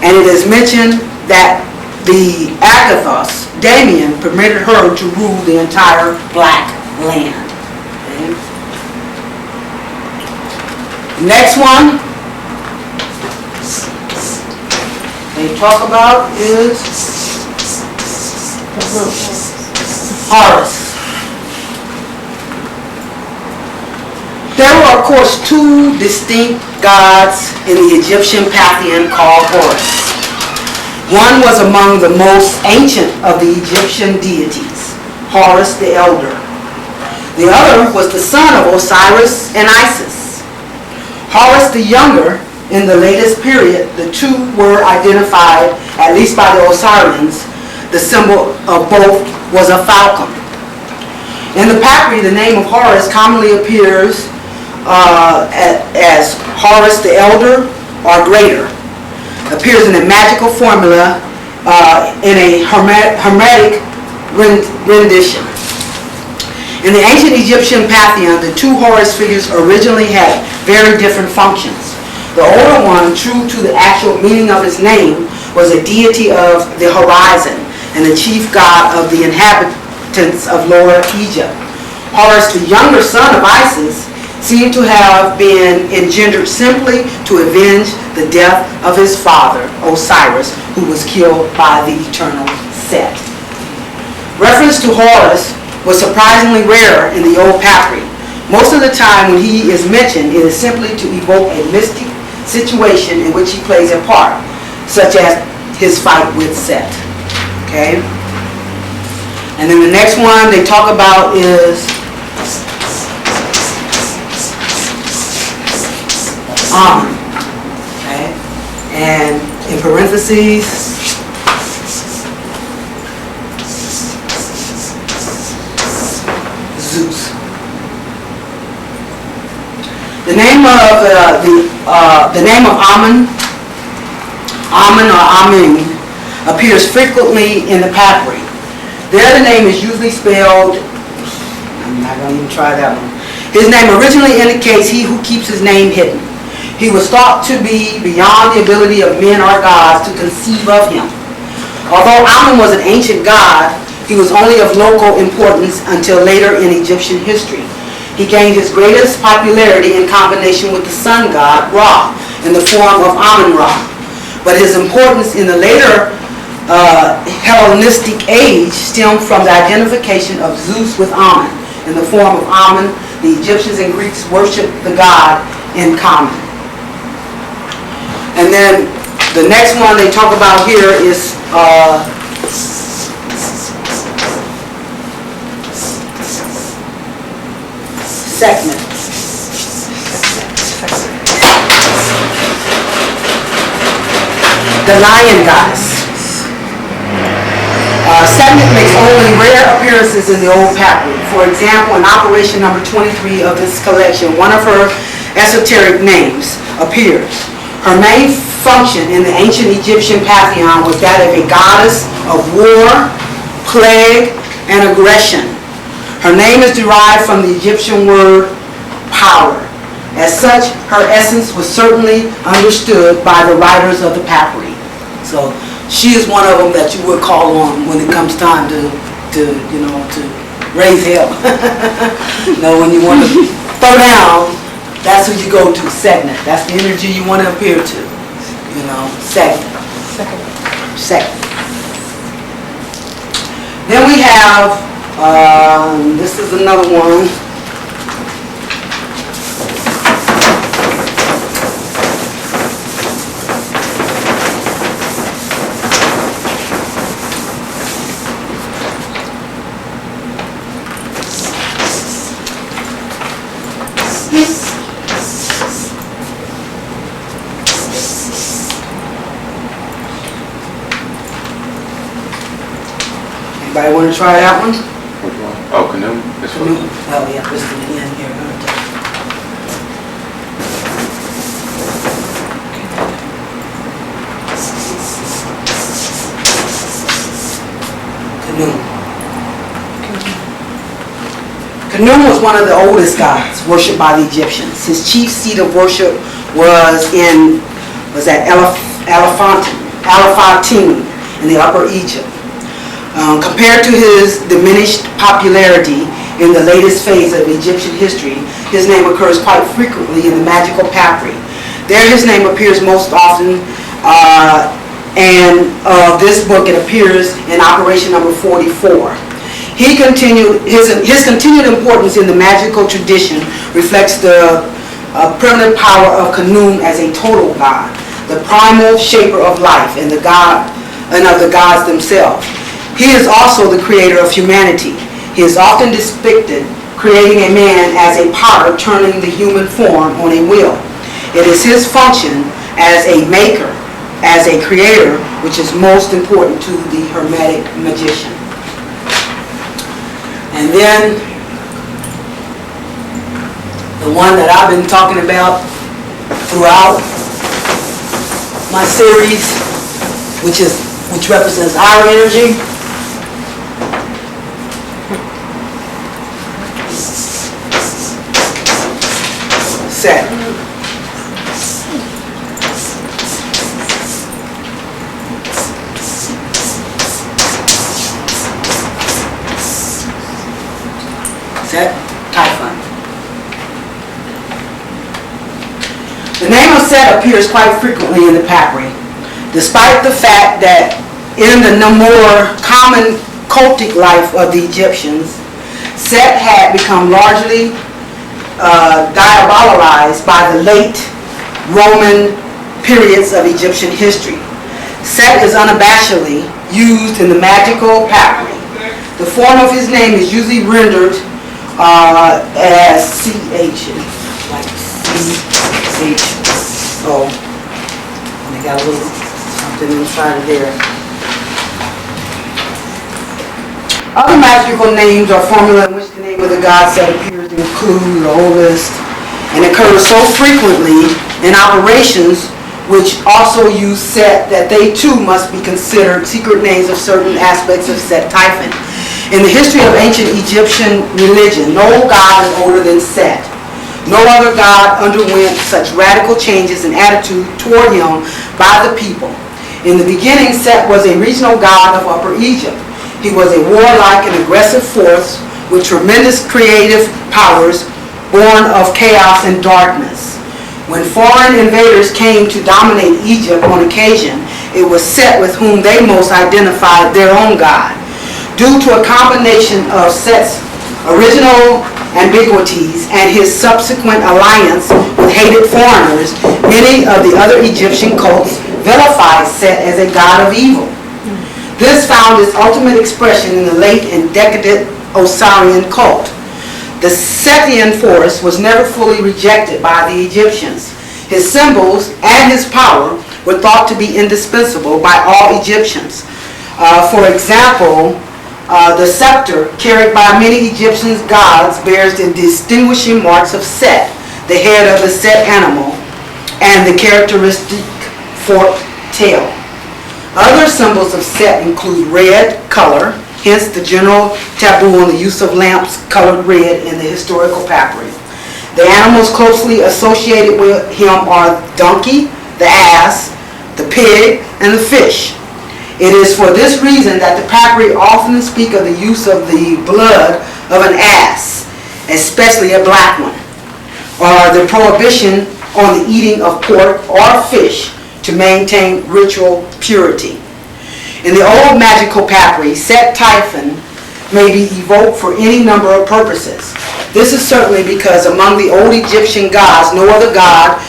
and it is mentioned that the Agathos, Damien, permitted her to rule the entire Black Land. Okay. Next one they talk about is Horus. There were, of course, two distinct gods in the Egyptian pantheon called Horus. One was among the most ancient of the Egyptian deities, Horus the Elder. The other was the son of Osiris and Isis. Horus the Younger, in the latest period, the two were identified, at least by the Osirians. The symbol of both was a falcon. In the papyri, the name of Horus commonly appears as Horus the Elder or Greater. Appears in a magical formula in a hermetic rendition. In the ancient Egyptian pantheon, the two Horus figures originally had very different functions. The older one, true to the actual meaning of his name, was a deity of the horizon and the chief god of the inhabitants of Lower Egypt. Horus, the younger son of Isis, seemed to have been engendered simply to avenge the death of his father, Osiris, who was killed by the eternal Set. Reference to Horus was surprisingly rare in the old papyri. Most of the time when he is mentioned, it is simply to evoke a mystic situation in which he plays a part, such as his fight with Set. Okay? And then the next one they talk about is Amun. Okay? And in parentheses, Zeus. The name of Amun or Amin, appears frequently in the papyri. There the name is usually spelled, I'm not going to even try that one. His name originally indicates he who keeps his name hidden. He was thought to be beyond the ability of men or gods to conceive of him. Although Amun was an ancient god, he was only of local importance until later in Egyptian history. He gained his greatest popularity in combination with the sun god Ra in the form of Amun-Ra. But his importance in the later Hellenistic age stemmed from the identification of Zeus with Amun. In the form of Amun, the Egyptians and Greeks worshiped the god in common. And then the next one they talk about here is Sekhmet. The lion goddess. Sekhmet makes only rare appearances in the old papyri. For example, in operation number 23 of this collection, one of her esoteric names appears. Her main function in the ancient Egyptian pantheon was that of a goddess of war, plague, and aggression. Her name is derived from the Egyptian word power. As such, her essence was certainly understood by the writers of the papyri. So she is one of them that you would call on when it comes time to raise hell. When you want to throw down, that's who you go to, Sekhmet. That's the energy you want to appear to. Sekhmet. Then we have, this is another one. Anybody want to try that one? Which one? Oh, canoe? This one? Oh, yeah, this is the end here. Canoe. Canoe was one of the oldest gods worshipped by the Egyptians. His chief seat of worship was at Elephantine in the Upper Egypt. Compared to his diminished popularity in the latest phase of Egyptian history, his name occurs quite frequently in the magical papyri. There his name appears most often, and this book it appears in operation number 44. His continued importance in the magical tradition reflects the permanent power of Khnum as a total god, the primal shaper of life and of the gods themselves. He is also the creator of humanity. He is often depicted creating a man as a potter turning the human form on a wheel. It is his function as a maker, as a creator, which is most important to the Hermetic magician. And then the one that I've been talking about throughout my series, which represents our energy. Set. Set. Typhon. The name of Set appears quite frequently in the papyri, despite the fact that in the more common cultic life of the Egyptians, Set had become largely diabolized by the late Roman periods of Egyptian history. Set is unabashedly used in the magical papyri. The form of his name is usually rendered as CH, like CHO. And they got a little something inside of there. Other magical names or formula in which the name of the god Set appears to include the oldest and occurs so frequently in operations which also use Set that they too must be considered secret names of certain aspects of Set Typhon. In the history of ancient Egyptian religion, no god is older than Set. No other god underwent such radical changes in attitude toward him by the people. In the beginning, Set was a regional god of Upper Egypt. He was a warlike and aggressive force with tremendous creative powers born of chaos and darkness. When foreign invaders came to dominate Egypt on occasion, it was Set with whom they most identified their own god. Due to a combination of Set's original ambiguities and his subsequent alliance with hated foreigners, many of the other Egyptian cults vilified Set as a god of evil. This found its ultimate expression in the late and decadent Osirian cult. The Sethian force was never fully rejected by the Egyptians. His symbols and his power were thought to be indispensable by all Egyptians. For example, the scepter carried by many Egyptian gods bears the distinguishing marks of Set, the head of the Set animal, and the characteristic forked tail. Other symbols of Set include red color, hence the general taboo on the use of lamps colored red in the historical papyri. The animals closely associated with him are the donkey, the ass, the pig, and the fish. It is for this reason that the papyri often speak of the use of the blood of an ass, especially a black one, or the prohibition on the eating of pork or fish to maintain ritual purity. In the old magical papyri, Set Typhon may be evoked for any number of purposes. This is certainly because among the old Egyptian gods, no other god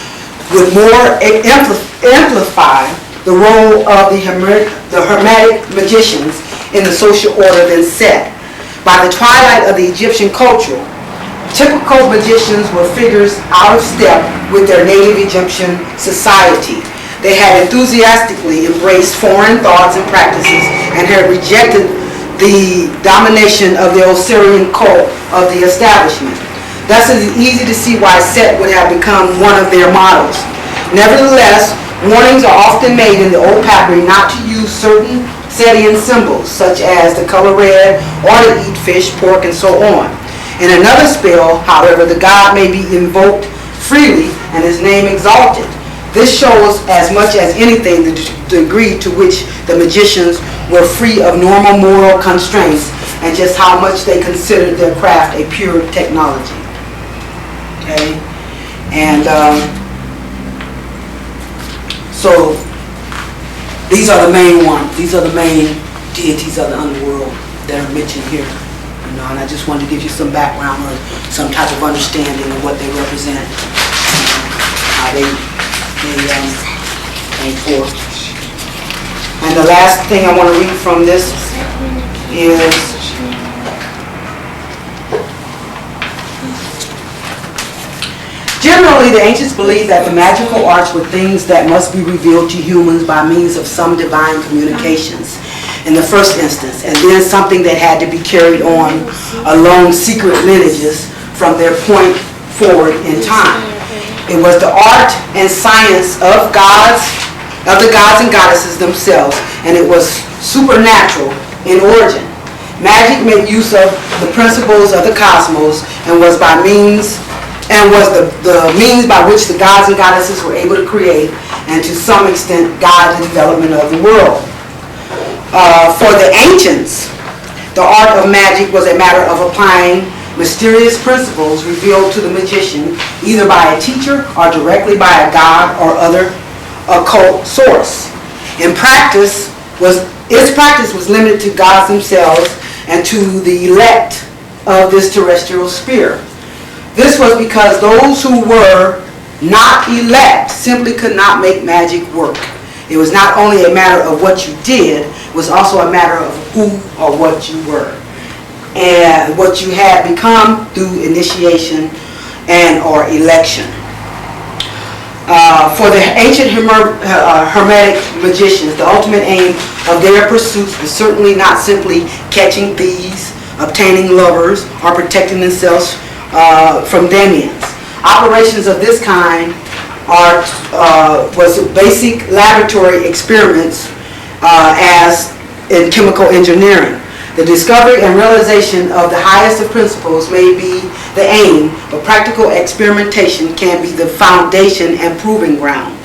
would more amplify the role of the Hermetic magicians in the social order than Set. By the twilight of the Egyptian culture, typical magicians were figures out of step with their native Egyptian society. They had enthusiastically embraced foreign thoughts and practices and had rejected the domination of the Osirian cult of the establishment. Thus it is easy to see why Set would have become one of their models. Nevertheless, warnings are often made in the old papyri not to use certain Setian symbols, such as the color red, or to eat fish, pork, and so on. In another spell, however, the god may be invoked freely and his name exalted. This shows as much as anything the degree to which the magicians were free of normal moral constraints and just how much they considered their craft a pure technology. Okay? And so these are the main ones. These are the main deities of the underworld that are mentioned here. You know, and I just wanted to give you some background or some type of understanding of what they represent, how they came forth. And the last thing I want to read from this is generally the ancients believed that the magical arts were things that must be revealed to humans by means of some divine communications in the first instance, and then something that had to be carried on along secret lineages from their point forward in time. It was the art and science of the gods and goddesses themselves, and it was supernatural in origin. Magic made use of the principles of the cosmos and was the means by which the gods and goddesses were able to create and to some extent guide the development of the world. For the ancients, the art of magic was a matter of applying mysterious principles revealed to the magician either by a teacher or directly by a god or other occult source. Its practice was limited to gods themselves and to the elect of this terrestrial sphere. This was because those who were not elect simply could not make magic work. It was not only a matter of what you did, it was also a matter of who or what you were and what you had become through initiation and or election. For the ancient Hermetic magicians, the ultimate aim of their pursuits was certainly not simply catching thieves, obtaining lovers, or protecting themselves from demians. Operations of this kind was basic laboratory experiments as in chemical engineering. The discovery and realization of the highest of principles may be the aim, but practical experimentation can be the foundation and proving ground.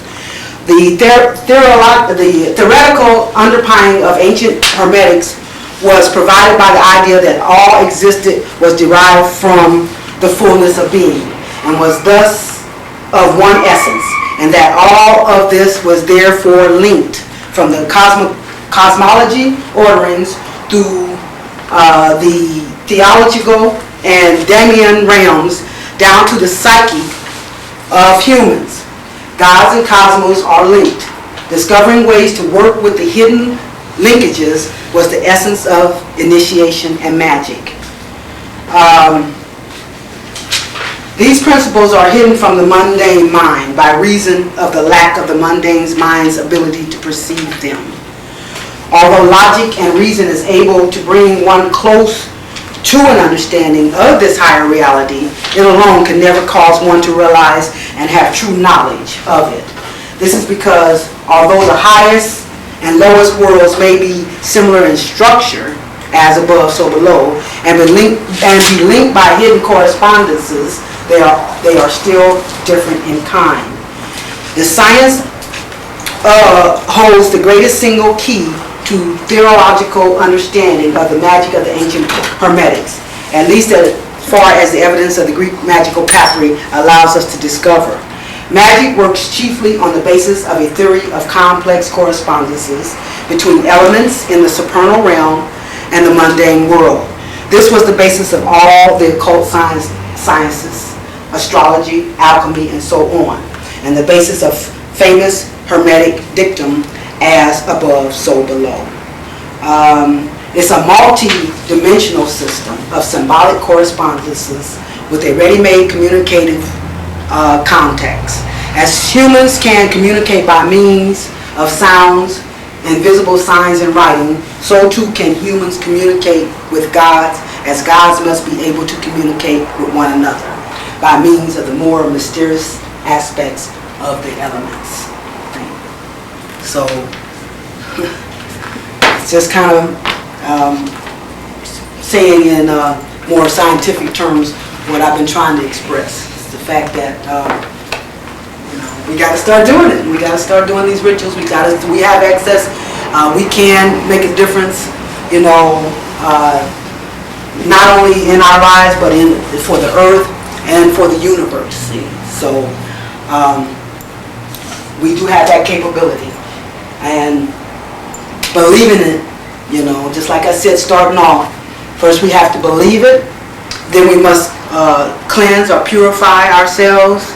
The theoretical underpinning of ancient Hermetics was provided by the idea that all existed was derived from the fullness of being, and was thus of one essence, and that all of this was therefore linked from the cosmology orderings through the theological and Damian realms down to the psyche of humans. Gods and cosmos are linked. Discovering ways to work with the hidden linkages was the essence of initiation and magic. These principles are hidden from the mundane mind by reason of the lack of the mundane mind's ability to perceive them. Although logic and reason is able to bring one close to an understanding of this higher reality, it alone can never cause one to realize and have true knowledge of it. This is because although the highest and lowest worlds may be similar in structure, as above so below, and be linked by hidden correspondences, they are still different in kind. The science holds the greatest single key to theological understanding of the magic of the ancient Hermetics, at least as far as the evidence of the Greek magical pathway allows us to discover. Magic works chiefly on the basis of a theory of complex correspondences between elements in the supernal realm and the mundane world. This was the basis of all the occult sciences, astrology, alchemy, and so on, and the basis of famous Hermetic dictum, as above, so below. It's a multi-dimensional system of symbolic correspondences with a ready-made communicative context. As humans can communicate by means of sounds and visible signs in writing, so too can humans communicate with gods, as gods must be able to communicate with one another by means of the more mysterious aspects of the elements. So, it's just kind of saying in more scientific terms what I've been trying to express. It's the fact that we got to start doing it. We got to start doing these rituals. We have access. We can make a difference. Not only in our lives, but for the earth and for the universe. See? So we do have that capability, and believing it. Just like I said, starting off, first we have to believe it. Then we must cleanse or purify ourselves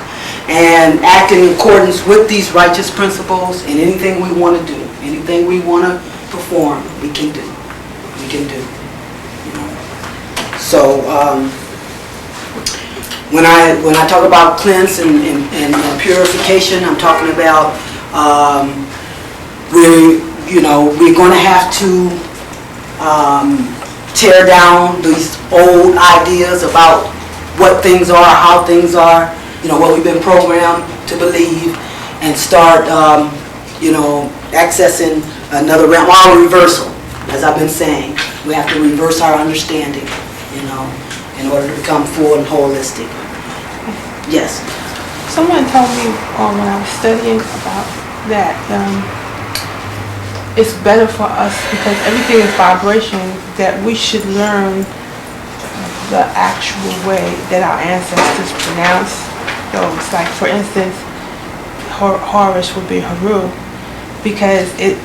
and act in accordance with these righteous principles in anything we want to do, anything we want to perform, we can do. We can do. So when I talk about cleanse and purification, I'm talking about we're going to have to tear down these old ideas about what things are, how things are, what we've been programmed to believe, and start, accessing another realm, or reversal, as I've been saying. We have to reverse our understanding, in order to become full and holistic. Yes? Someone told me when I was studying about that, it's better for us because everything is vibration, that we should learn the actual way that our ancestors pronounce those. Like, for instance, Horus would be Haru, because it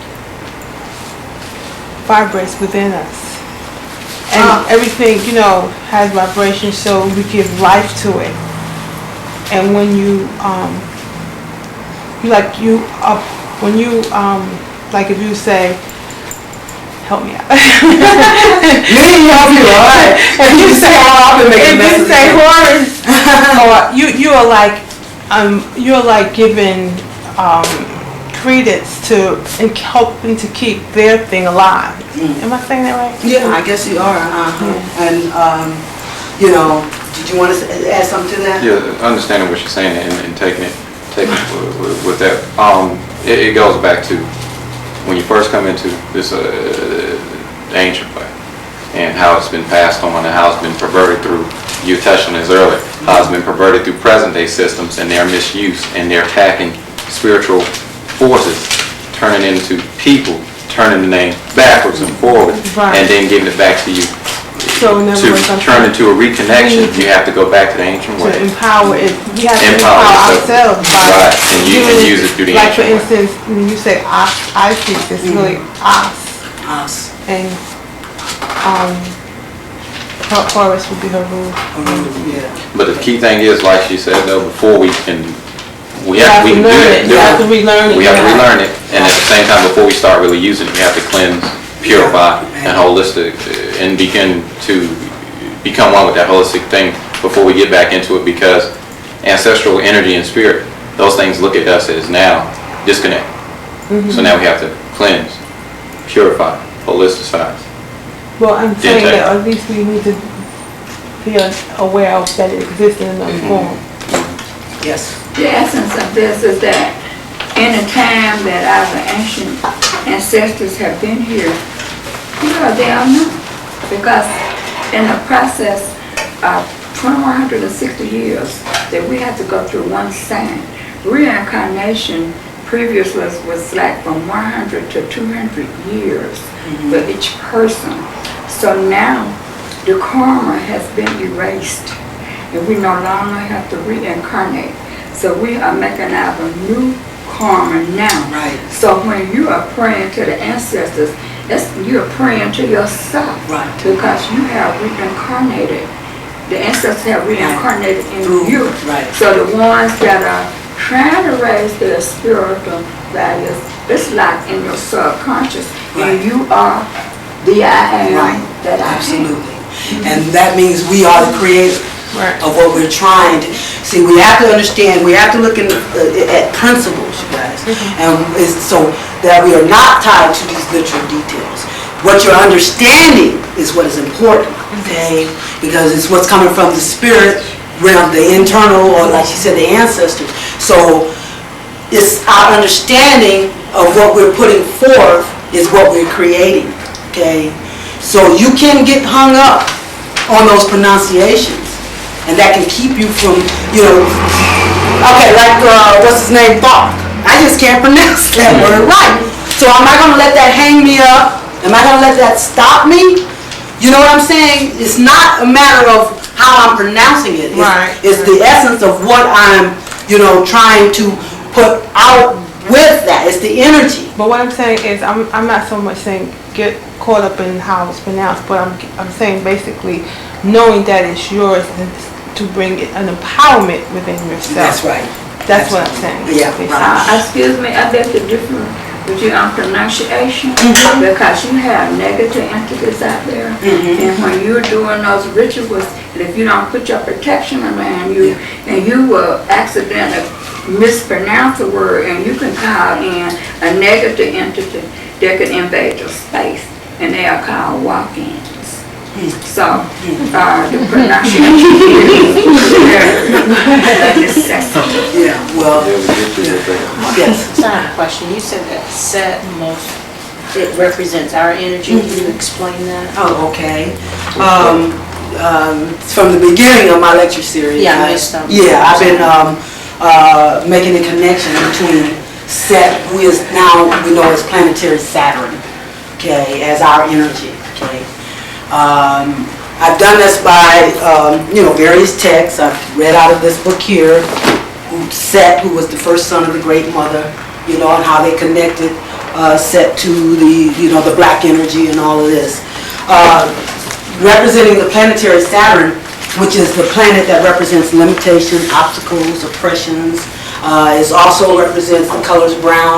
vibrates within us. And everything, has vibration, so we give life to it. And when like if you say, help me out. Me help you, all right. If you say Horus, or you're like giving credence to and helping to keep their thing alive. Am I saying that right? Yeah, I guess you are. And did you want to add something to that? Yeah, understanding what you're saying and taking it with that. It goes back to when you first come into this ancient way, and how it's been passed on and how it's been perverted through, you touched on this earlier, how it's been perverted through present day systems and their misuse, and they're attacking spiritual forces, turning into people, turning the name backwards and forward, right, and then giving it back to you So in other to words, I'm turn saying into a reconnection, we need you have to go back to the ancient to way. empower it, we have to Empower empower yourself. ourselves by Right, and you can doing use it through the like for ancient way. instance, when you say Isis, it's really us, Us. and Horus would be her rule. Yeah. But the key thing is, like she said, though, before we can, we You have have to to do learn it. it, you have to relearn it. We have to relearn it, and at the same time, before we start really using it, we have to cleanse, purify, and holistic, and begin to become one with that holistic thing before we get back into it, because ancestral energy and spirit, those things look at us as now disconnect. So now we have to cleanse, purify, holisticize. Well, I'm saying Intake. that at least we need to be aware of that it exists in another form. Yes. The essence of this is that in the time that our ancient ancestors have been here, they are known. Because in the process of 2160 years that we have to go through one sign, reincarnation previously was like from 100 to 200 years for each person. So now the karma has been erased and we no longer have to reincarnate. So we are making out a new karma now. Right. So when you are praying to the ancestors, you're praying to yourself. Right. Because you have reincarnated. The ancestors have reincarnated in Through- you. right. So the ones that are trying to raise their spiritual values, it's locked in your subconscious. Right. And you are the I am Right. that I am. Absolutely. And that means we are the creator Right. of what we're trying to, see, we have to understand, we have to look at principles, you guys. And it's so that we are not tied to these literal details. What you're understanding is what is important, okay? Because it's what's coming from the spirit realm, the internal, or like she said, the ancestors. So it's our understanding of what we're putting forth is what we're creating, okay? So you can get hung up on those pronunciations, and that can keep you from, okay, like, what's his name, Bach. I just can't pronounce that word right. So am I gonna let that hang me up? Am I gonna let that stop me? You know what I'm saying? It's not a matter of how I'm pronouncing it. It's the essence of what I'm, trying to put out with that. It's the energy. But what I'm saying is, I'm not so much saying get caught up in how it's pronounced, but I'm saying basically knowing that it's yours and to bring an empowerment within yourself. That's right. That's what I'm saying. Yeah, basically. right. Excuse me, I beg to differ with you on pronunciation because you have negative entities out there. And when you're doing those rituals, and if you don't put your protection around you, and you will accidentally mispronounce a word, and you can call in a negative entity that can invade your space, and they are called walk-ins. So, the pronunciation is necessary. Yeah, well, yes. So I have a question. You said that set it represents our energy. Can you explain that? Oh, okay. From the beginning of my lecture series. Yeah, I missed them. Yeah, I've been making a connection between Set, who is now we know as planetary Saturn, okay, as our energy, okay. I've done this by various texts. I've read out of this book here, Set, who was the first son of the Great Mother, and how they connected Set to the black energy and all of this. Representing the planetary Saturn, which is the planet that represents limitations, obstacles, oppressions, it also represents the colors brown,